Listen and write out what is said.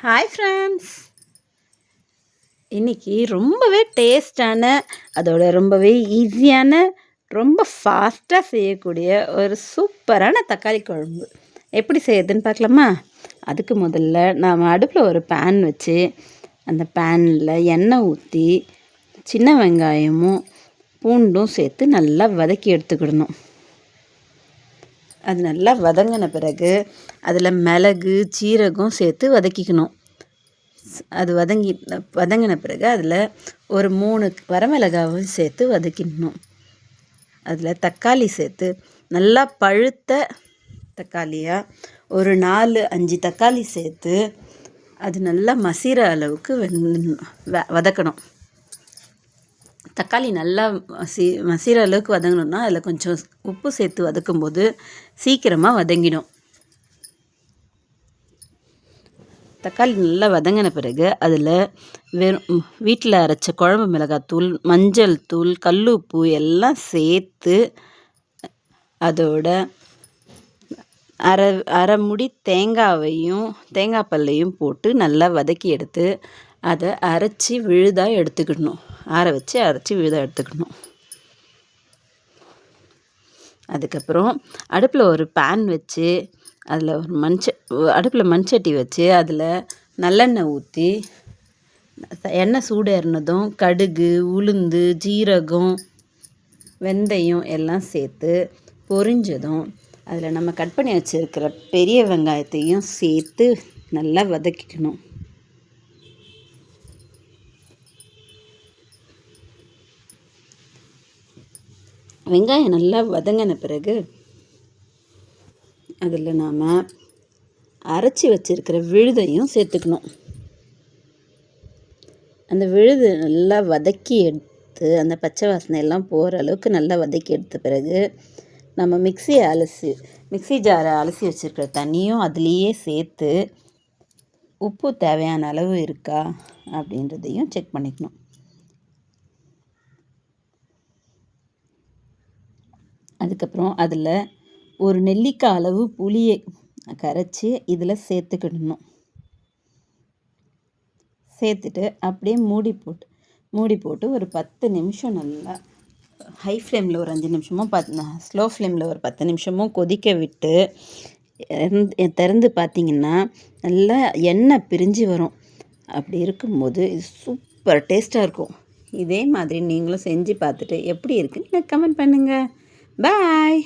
Hi friends, இன்றைக்கி ரொம்பவே டேஸ்டான, அதோட ரொம்பவே ஈஸியான, ரொம்ப ஃபாஸ்ட்டாக செய்யக்கூடிய ஒரு சூப்பரான தக்காளி குழம்பு எப்படி செய்யறதுன்னு பார்க்கலாமா? அதுக்கு முதல்ல நாம் அடுப்பில் ஒரு பேன் வச்சு அந்த பேனில் எண்ணெய் ஊற்றி சின்ன வெங்காயமும் பூண்டும் சேர்த்து நல்லா வதக்கி எடுத்துக்கிடணும். அது நல்லா வதங்கின பிறகு அதில் மிளகு சீரகம் சேர்த்து வதக்கிக்கணும். அது வதங்கின பிறகு அதில் ஒரு 3 வரமிளகாவும் சேர்த்து வதக்கிடணும். அதில் தக்காளி சேர்த்து நல்லா பழுத்த தக்காளியாக ஒரு 4-5 தக்காளி சேர்த்து அது நல்லா மசிகிற அளவுக்கு வதக்கணும். தக்காளி நல்லா மசிகிற அளவுக்கு வதங்கணுன்னா அதில் கொஞ்சம் உப்பு சேர்த்து வதக்கும்போது சீக்கிரமாக வதங்கிடும். தக்காளி நல்லா வதங்கின பிறகு அதில் வெறும் வீட்டில் அரைச்ச குழம்பு மிளகாத்தூள், மஞ்சள் தூள், கல்லுப்பு எல்லாம் சேர்த்து அதோட அரை முடி தேங்காய் பல்லையும் போட்டு நல்லா வதக்கி எடுத்து அதை அரைச்சி விழுதாக எடுத்துக்கிடணும். ஆற வச்சு அரைச்சி விழுதாக எடுத்துக்கணும். அதுக்கப்புறம் அடுப்பில் ஒரு பேன் வச்சு அதில் ஒரு அடுப்பில் மண்சட்டி வச்சு அதில் நல்லெண்ணெய் ஊற்றி எண்ணெய் சூடேறினதும் கடுகு, உளுந்து, ஜீரகம், வெந்தயம் எல்லாம் சேர்த்து பொரிஞ்சதும் அதில் நம்ம கட் பண்ணி வச்சுருக்கிற பெரிய வெங்காயத்தையும் சேர்த்து நல்லா வதக்கிக்கணும். வெங்காயம் நல்லா வதங்கின பிறகு அதில் நாம் அரைச்சி வச்சுருக்கிற விழுதையும் சேர்த்துக்கணும். அந்த விழுது நல்லா வதக்கி எடுத்து அந்த பச்சை வாசனை எல்லாம் போகிற அளவுக்கு நல்லா வதக்கி எடுத்த பிறகு நம்ம மிக்ஸி ஜாரை அலசி வச்சுருக்கிற தண்ணியும் அதுலேயே சேர்த்து உப்பு தேவையான அளவு இருக்கா அப்படின்றதையும் செக் பண்ணிக்கணும். அதுக்கப்புறம் அதில் ஒரு நெல்லிக்காய் அளவு புளியை கரைச்சி இதில் சேர்த்துக்கிடணும். சேர்த்துட்டு அப்படியே மூடி போட்டு ஒரு 10 நிமிஷம் நல்லா ஹை ஃப்ளேமில் ஒரு 5 நிமிஷமும் ஸ்லோ ஃப்ளேமில் ஒரு 10 நிமிஷமும் கொதிக்க விட்டு திறந்து பார்த்திங்கன்னா நல்லா எண்ணெய் பிரிஞ்சு வரும். அப்படி இருக்கும்போது இது சூப்பர் டேஸ்ட்டாக இருக்கும். இதே மாதிரி நீங்களும் செஞ்சு பார்த்துட்டு எப்படி இருக்குன்னு எனக்கு கமெண்ட் பண்ணுங்கள். பாய்.